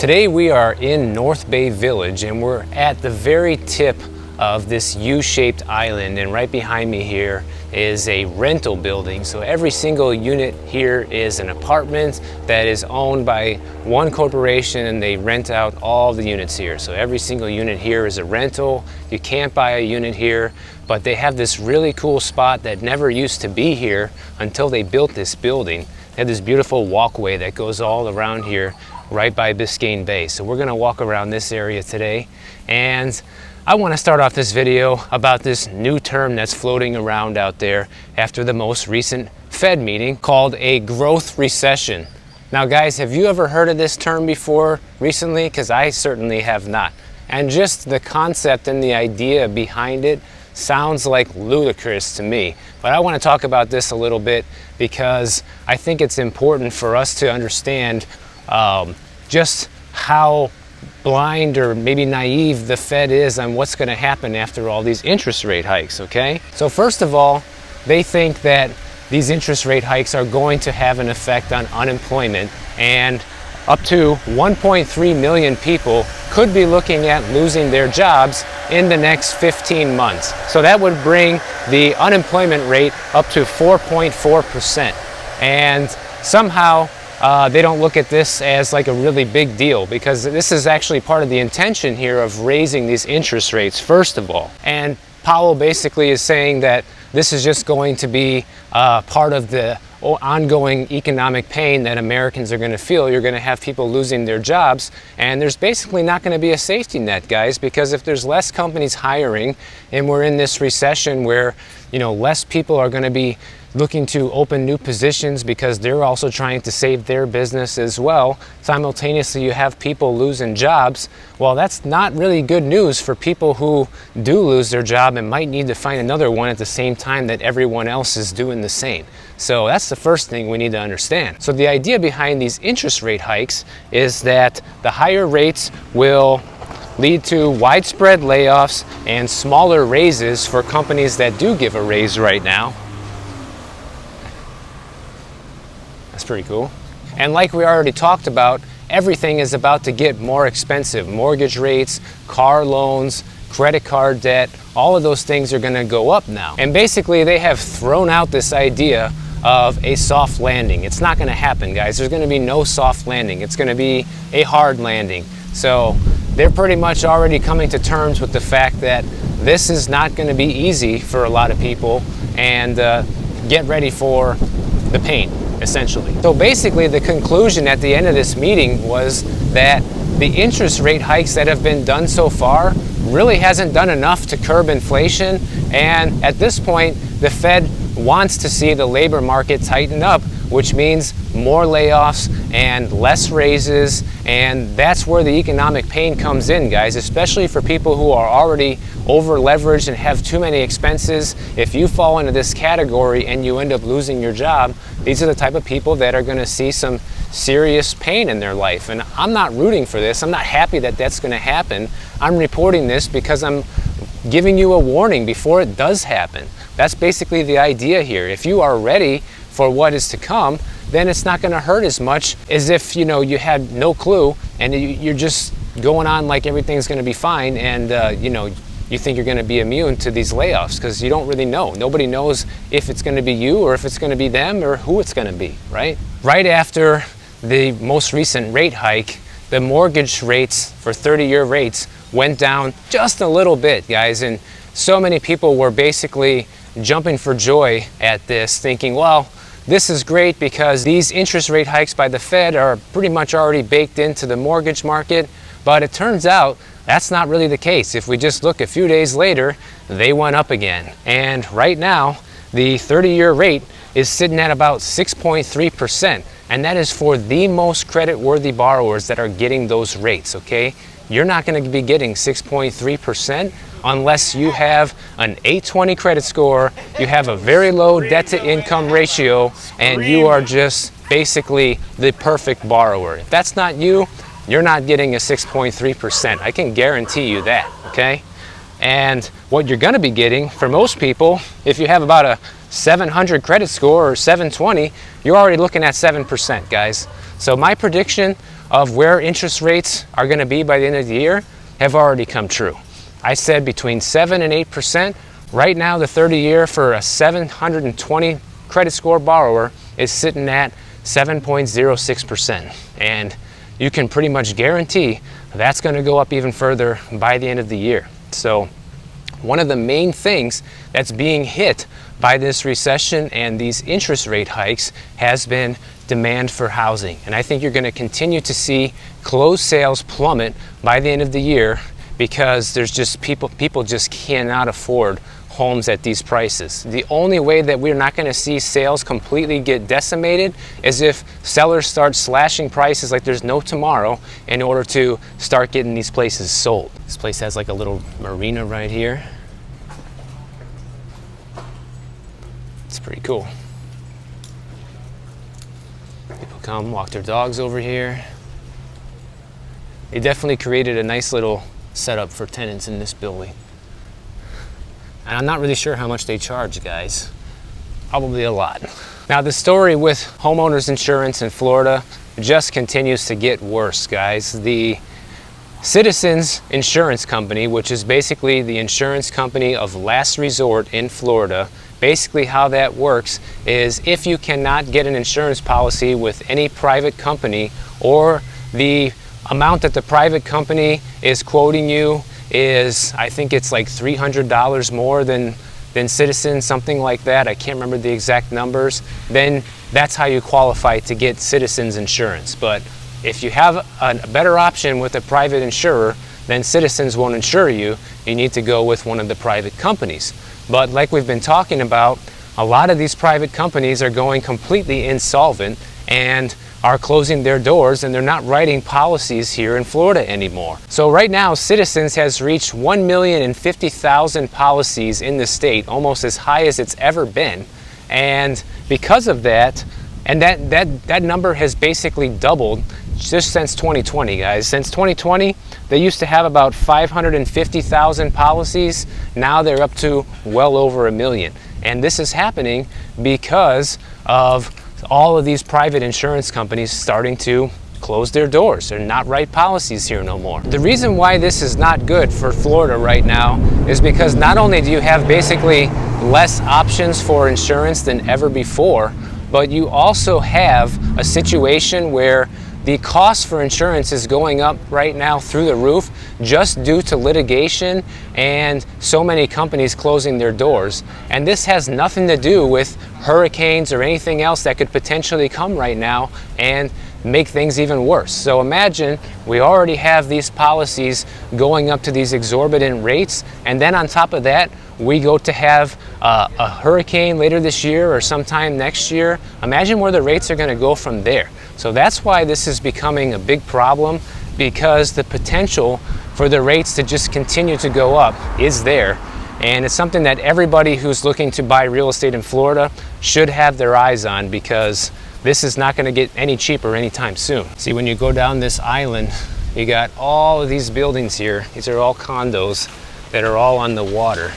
Today we are in North Bay Village and we're at the very tip of this U-shaped island, and right behind me here is a rental building. So every single unit here is an apartment that is owned by one corporation, and they rent out all the units here. So every single unit here is a rental. You can't buy a unit here, but they have this really cool spot that never used to be here until they built this building. They have this beautiful walkway that goes all around here right by Biscayne Bay. So we're gonna walk around this area today, and I want to start off this video about this new term that's floating around out there after the most recent Fed meeting called a growth recession. Now guys, have you ever heard of this term before recently? Because I certainly have not. And just the concept and the idea behind it sounds like ludicrous to me. But I want to talk about this a little bit because I think it's important for us to understand just how blind or maybe naive the Fed is on what's going to happen after all these interest rate hikes, okay? So first of all, they think that these interest rate hikes are going to have an effect on unemployment, and up to 1.3 million people could be looking at losing their jobs in the next 15 months. So that would bring the unemployment rate up to 4.4%. And somehow they don't look at this as like a really big deal, because this is actually part of the intention here of raising these interest rates, first of all. And Powell basically is saying that this is just going to be part of the ongoing economic pain that Americans are going to feel. You're going to have people losing their jobs, and there's basically not going to be a safety net, guys, because if there's less companies hiring and we're in this recession where, you know, less people are going to be looking to open new positions because they're also trying to save their business as well. Simultaneously, you have people losing jobs. Well, that's not really good news for people who do lose their job and might need to find another one at the same time that everyone else is doing the same. So that's the first thing we need to understand. So the idea behind these interest rate hikes is that the higher rates will lead to widespread layoffs and smaller raises for companies that do give a raise right now. That's pretty cool. And like we already talked about, everything is about to get more expensive. Mortgage rates, car loans, credit card debt, all of those things are going to go up now. And basically they have thrown out this idea of a soft landing. It's not going to happen, guys. There's going to be no soft landing. It's going to be a hard landing. So they're pretty much already coming to terms with the fact that this is not going to be easy for a lot of people, and get ready for the pain, essentially. So basically the conclusion at the end of this meeting was that the interest rate hikes that have been done so far really hasn't done enough to curb inflation, and at this point the Fed wants to see the labor market tighten up, which means more layoffs and less raises, and that's where the economic pain comes in, guys, especially for people who are already over leveraged and have too many expenses. If you fall into this category and you end up losing your job, these are the type of people that are going to see some serious pain in their life. And I'm not rooting for this. I'm not happy that that's going to happen. I'm reporting this because I'm giving you a warning before it does happen. That's basically the idea here. If you are ready for what is to come, then it's not going to hurt as much as if, you know, you had no clue and you're just going on like everything's going to be fine, and you know, you think you're going to be immune to these layoffs, because you don't really know. Nobody knows if it's going to be you or if it's going to be them or who it's going to be, right? Right after the most recent rate hike, the mortgage rates for 30-year rates went down just a little bit, guys, and so many people were basically jumping for joy at this, thinking, well, this is great because these interest rate hikes by the Fed are pretty much already baked into the mortgage market. But it turns out that's not really the case. If we just look a few days later, they went up again. And right now, the 30-year rate is sitting at about 6.3%. And that is for the most credit-worthy borrowers that are getting those rates, okay? You're not going to be getting 6.3% unless you have an 820 credit score, you have a very low debt-to-income ratio, and you are just basically the perfect borrower. If that's not you, you're not getting a 6.3%. I can guarantee you that, okay? And what you're going to be getting for most people, if you have about a 700 credit score or 720, you're already looking at 7%, guys. So my prediction of where interest rates are going to be by the end of the year have already come true. I said between 7 and 8%. Right now, the 30-year for a 720 credit score borrower is sitting at 7.06%. And you can pretty much guarantee that's going to go up even further by the end of the year. So one of the main things that's being hit by this recession and these interest rate hikes has been demand for housing. And I think you're going to continue to see closed sales plummet by the end of the year because there's just people just cannot afford homes at these prices. The only way that we're not going to see sales completely get decimated is if sellers start slashing prices like there's no tomorrow in order to start getting these places sold. This place has like a little marina right here. It's pretty cool. People come walk their dogs over here. They definitely created a nice little setup for tenants in this building. And I'm not really sure how much they charge, guys. Probably a lot. Now, the story with Homeowners Insurance in Florida just continues to get worse, guys. The Citizens Insurance Company, which is basically the insurance company of last resort in Florida, basically how that works is if you cannot get an insurance policy with any private company, or the amount that the private company is quoting you is, I think it's like $300 more than Citizens, something like that. I can't remember the exact numbers. Then that's how you qualify to get Citizens insurance. But if you have a better option with a private insurer, then Citizens won't insure you. You need to go with one of the private companies. But like we've been talking about, a lot of these private companies are going completely insolvent and are closing their doors, and they're not writing policies here in Florida anymore. So right now, Citizens has reached 1,050,000 policies in the state, almost as high as it's ever been. And because of that, and that number has basically doubled just since 2020, guys. Since 2020, they used to have about 550,000 policies. Now they're up to well over 1 million. And this is happening because of all of these private insurance companies starting to close their doors. They're not write policies here no more. The reason why this is not good for Florida right now is because not only do you have basically less options for insurance than ever before, but you also have a situation where the cost for insurance is going up right now through the roof just due to litigation and so many companies closing their doors. And this has nothing to do with hurricanes or anything else that could potentially come right now and make things even worse. So imagine we already have these policies going up to these exorbitant rates, and then on top of that, we go to have a hurricane later this year or sometime next year. Imagine where the rates are going to go from there. So that's why this is becoming a big problem, because the potential for the rates to just continue to go up is there. And it's something that everybody who's looking to buy real estate in Florida should have their eyes on, because this is not going to get any cheaper anytime soon. See, when you go down this island, you got all of these buildings here. These are all condos that are all on the water.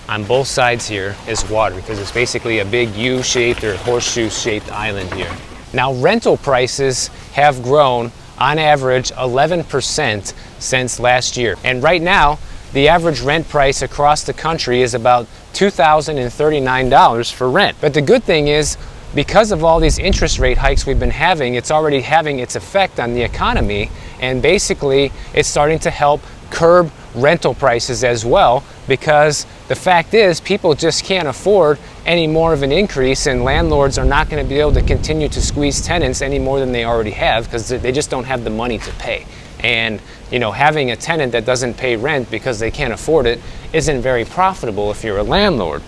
On both sides here is water, because it's basically a big U-shaped or horseshoe-shaped island here. Now, rental prices have grown on average 11% since last year. And right now, the average rent price across the country is about $2,039 for rent. But the good thing is, because of all these interest rate hikes we've been having, it's already having its effect on the economy, and basically it's starting to help curb rental prices as well, because the fact is people just can't afford any more of an increase, and landlords are not going to be able to continue to squeeze tenants any more than they already have, because they just don't have the money to pay. And having a tenant that doesn't pay rent because they can't afford it isn't very profitable if you're a landlord.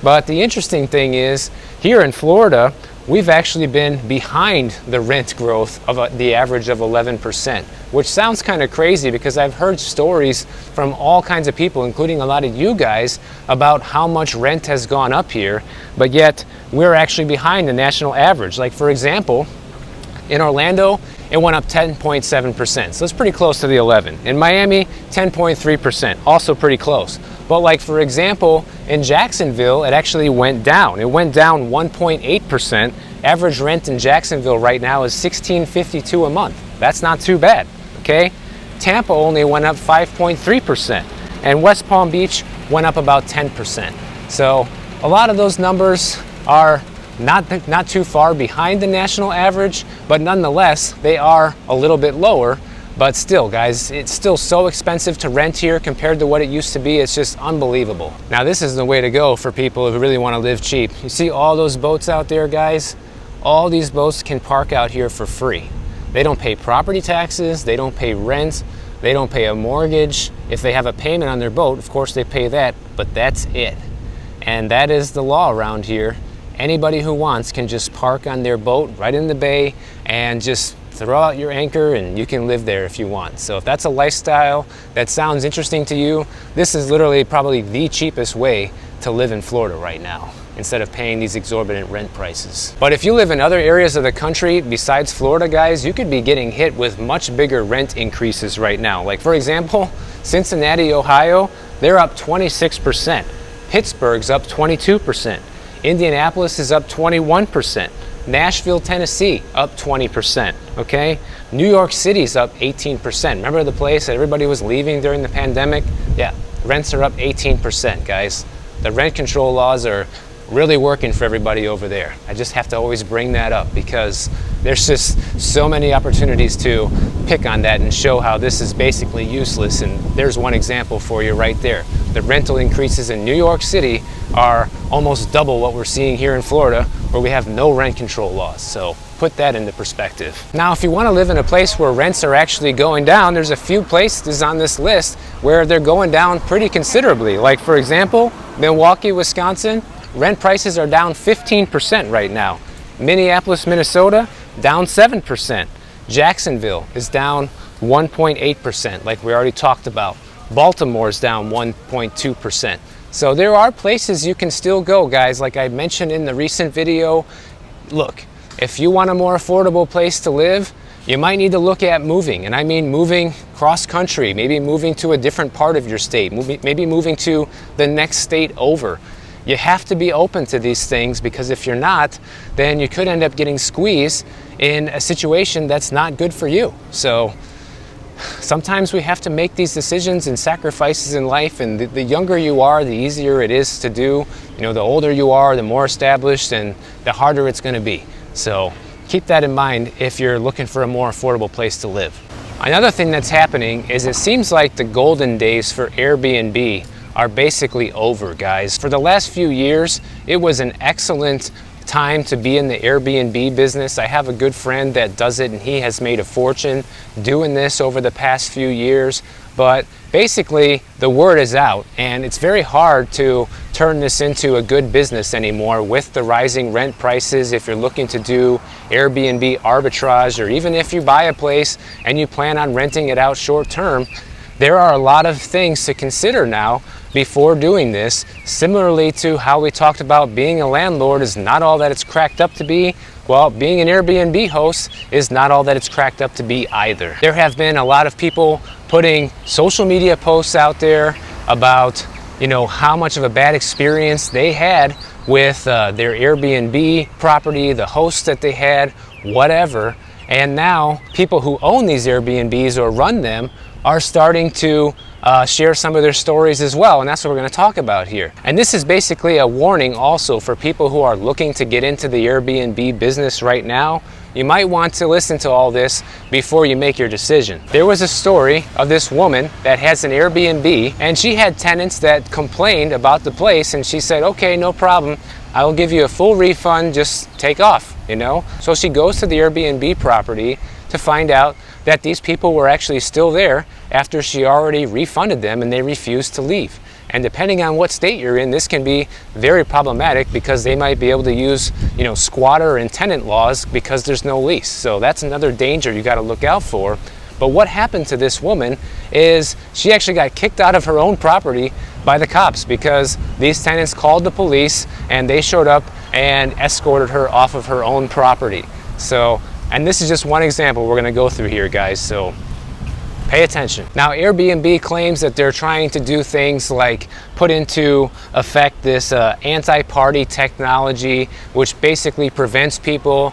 But the interesting thing is, here in Florida, we've actually been behind the rent growth of the average of 11%, which sounds kind of crazy, because I've heard stories from all kinds of people, including a lot of you guys, about how much rent has gone up here, but yet we're actually behind the national average. Like, for example, in Orlando, it went up 10.7%, so it's pretty close to the 11. In Miami, 10.3%, also pretty close. But like, for example, in Jacksonville, it actually went down. It went down 1.8%. Average rent in Jacksonville right now is $16.52 a month. That's not too bad, okay? Tampa only went up 5.3%, and West Palm Beach went up about 10%. So a lot of those numbers are not too far behind the national average, but nonetheless, they are a little bit lower. But still, guys, it's still so expensive to rent here compared to what it used to be. It's just unbelievable. Now, this is the way to go for people who really want to live cheap. You see all those boats out there, guys? All these boats can park out here for free. They don't pay property taxes, they don't pay rent, they don't pay a mortgage. If they have a payment on their boat, of course they pay that, but that's it. And that is the law around here. Anybody who wants can just park on their boat right in the bay and just throw out your anchor and you can live there if you want. So if that's a lifestyle that sounds interesting to you, this is literally probably the cheapest way to live in Florida right now, instead of paying these exorbitant rent prices. But if you live in other areas of the country besides Florida, guys, you could be getting hit with much bigger rent increases right now. Like, for example, Cincinnati, Ohio, they're up 26%. Pittsburgh's up 22%. Indianapolis is up 21%. Nashville, Tennessee, up 20%, okay? New York City's up 18%. Remember the place that everybody was leaving during the pandemic? Yeah, rents are up 18%, guys. The rent control laws are really working for everybody over there. I just have to always bring that up because there's just so many opportunities to pick on that and show how this is basically useless. And there's one example for you right there. The rental increases in New York City are almost double what we're seeing here in Florida, where we have no rent control laws. So put that into perspective. Now, if you want to live in a place where rents are actually going down, there's a few places on this list where they're going down pretty considerably. Like, for example, Milwaukee, Wisconsin, rent prices are down 15% right now. Minneapolis, Minnesota, down 7%. Jacksonville is down 1.8%, like we already talked about. Baltimore's down 1.2%. So there are places you can still go, guys. Like I mentioned in the recent video, look, if you want a more affordable place to live, you might need to look at moving. And I mean moving cross country, maybe moving to a different part of your state, maybe moving to the next state over. You have to be open to these things, because if you're not, then you could end up getting squeezed in a situation that's not good for you. So sometimes we have to make these decisions and sacrifices in life, and the younger you are, the easier it is to do. You know, the older you are, the more established, and the harder it's going to be. So keep that in mind if you're looking for a more affordable place to live. Another thing that's happening is it seems like the golden days for Airbnb are basically over, guys. For the last few years, it was an excellent time to be in the Airbnb business. I have a good friend that does it, and he has made a fortune doing this over the past few years. But basically, the word is out, and it's very hard to turn this into a good business anymore with the rising rent prices. If you're looking to do Airbnb arbitrage, or even if you buy a place and you plan on renting it out short term, there are a lot of things to consider now before doing this. Similarly to how we talked about being a landlord is not all that it's cracked up to be, well, being an Airbnb host is not all that it's cracked up to be either. There have been a lot of people putting social media posts out there about, you know, how much of a bad experience they had with their Airbnb property, the hosts that they had, whatever. And now people who own these Airbnbs or run them are starting to share some of their stories as well, and that's what we're going to talk about here. And this is basically a warning also for people who are looking to get into the Airbnb business right now. You might want to listen to all this before you make your decision. There was a story of this woman that has an Airbnb, and she had tenants that complained about the place, and she said, okay, no problem, I will give you a full refund, just take off, you know? So she goes to the Airbnb property to find out that these people were actually still there after she already refunded them, and they refused to leave. And depending on what state you're in, this can be very problematic, because they might be able to use, you know, squatter and tenant laws because there's no lease. So that's another danger you got to look out for. But what happened to this woman is she actually got kicked out of her own property by the cops, because these tenants called the police and they showed up and escorted her off of her own property. So, and this is just one example we're going to go through here, guys, so pay attention. Now, Airbnb claims that they're trying to do things like put into effect this anti-party technology, which basically prevents people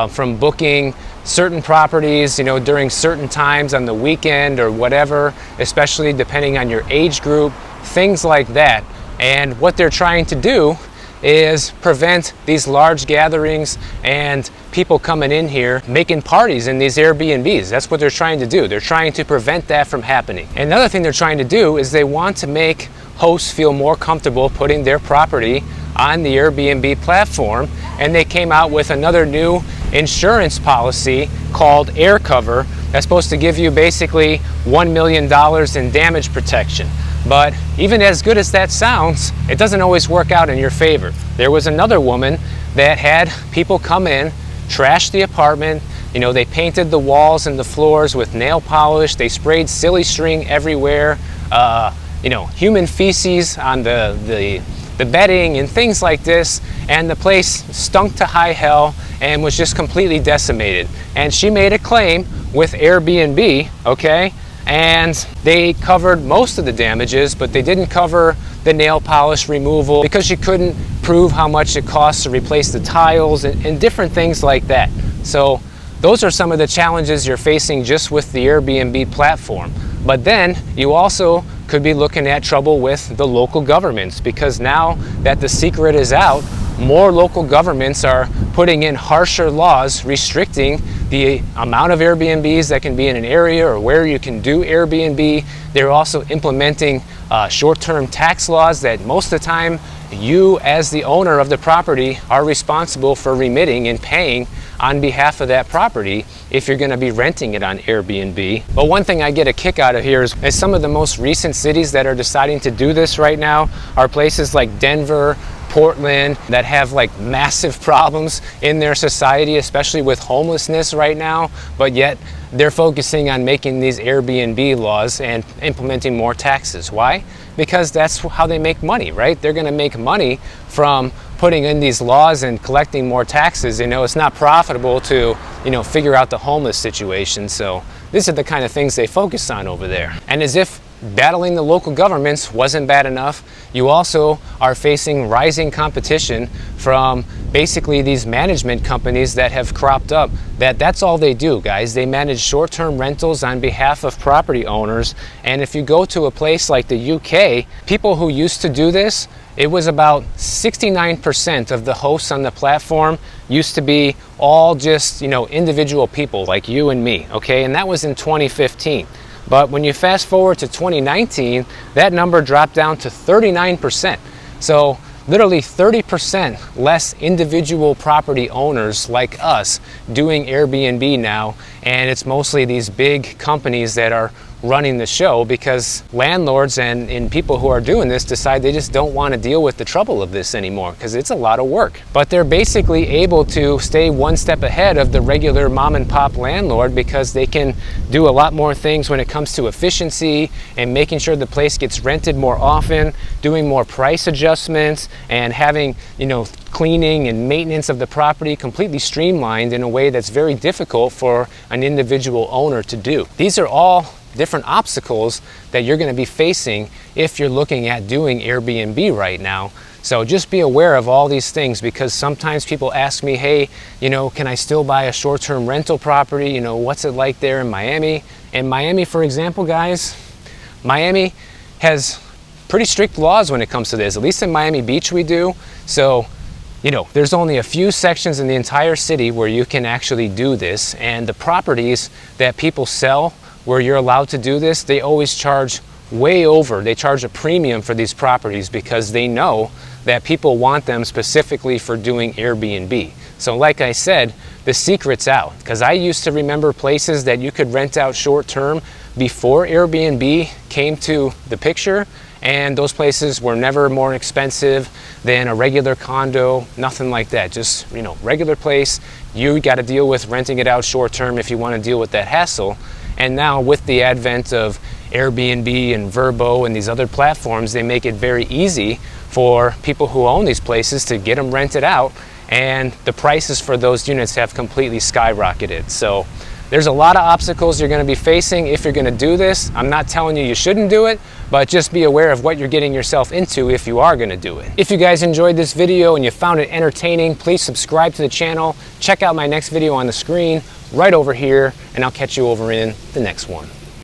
from booking certain properties, during certain times on the weekend or whatever, especially depending on your age group, things like that. And what they're trying to do is prevent these large gatherings and people coming in here making parties in these Airbnbs. That's what they're trying to do. They're trying to prevent that from happening. Another thing they're trying to do is they want to make hosts feel more comfortable putting their property on the Airbnb platform, and they came out with another new insurance policy called Air Cover that's supposed to give you basically $1 million in damage protection. But even as good as that sounds, it doesn't always work out in your favor. There was another woman that had people come in, trash the apartment. They painted the walls and the floors with nail polish. They sprayed silly string everywhere. Human feces on the bedding and things like this. And the place stunk to high hell and was just completely decimated. And she made a claim with Airbnb, okay? And they covered most of the damages, but they didn't cover the nail polish removal because she couldn't prove how much it costs to replace the tiles and different things like that. So those are some of the challenges you're facing just with the Airbnb platform. But then you also could be looking at trouble with the local governments, because now that the secret is out, more local governments are putting in harsher laws restricting the amount of Airbnbs that can be in an area or where you can do Airbnb. They're also implementing short-term tax laws that most of the time you as the owner of the property are responsible for remitting and paying on behalf of that property if you're going to be renting it on Airbnb. But one thing I get a kick out of here is some of the most recent cities that are deciding to do this right now are places like Denver, Portland, that have like massive problems in their society, especially with homelessness right now, but yet they're focusing on making these Airbnb laws and implementing more taxes. Why? Because that's how they make money, right? They're going to make money from putting in these laws and collecting more taxes. It's not profitable to, figure out the homeless situation. So these are the kind of things they focus on over there. And as if battling the local governments wasn't bad enough, you also are facing rising competition from basically these management companies that have cropped up. That's all they do, guys. They manage short-term rentals on behalf of property owners. And if you go to a place like the UK, people who used to do this, it was about 69% of the hosts on the platform used to be all just, individual people like you and me, okay? And that was in 2015. But when you fast forward to 2019, that number dropped down to 39%. So literally 30% less individual property owners like us doing Airbnb now. And it's mostly these big companies that are running the show, because landlords and people who are doing this decide they just don't want to deal with the trouble of this anymore, because it's a lot of work. But they're basically able to stay one step ahead of the regular mom and pop landlord, because they can do a lot more things when it comes to efficiency and making sure the place gets rented more often, doing more price adjustments, and having, cleaning and maintenance of the property completely streamlined in a way that's very difficult for an individual owner to do. These are all different obstacles that you're going to be facing if you're looking at doing Airbnb right now. So just be aware of all these things, because sometimes people ask me, hey, can I still buy a short-term rental property? What's it like there in Miami? In Miami, for example, guys, Miami has pretty strict laws when it comes to this. At least in Miami Beach we do. So there's only a few sections in the entire city where you can actually do this, and the properties that people sell where you're allowed to do this, they always charge way over. They charge a premium for these properties because they know that people want them specifically for doing Airbnb. So like I said, the secret's out, because I used to remember places that you could rent out short term before Airbnb came to the picture, and those places were never more expensive than a regular condo, nothing like that. Just, regular place. You got to deal with renting it out short term if you want to deal with that hassle. And now with the advent of Airbnb and Vrbo and these other platforms, they make it very easy for people who own these places to get them rented out, and the prices for those units have completely skyrocketed. So there's a lot of obstacles you're going to be facing if you're going to do this. I'm not telling you shouldn't do it, but just be aware of what you're getting yourself into if you are going to do it. If you guys enjoyed this video and you found it entertaining, please subscribe to the channel. Check out my next video on the screen. right over here, and I'll catch you over in the next one.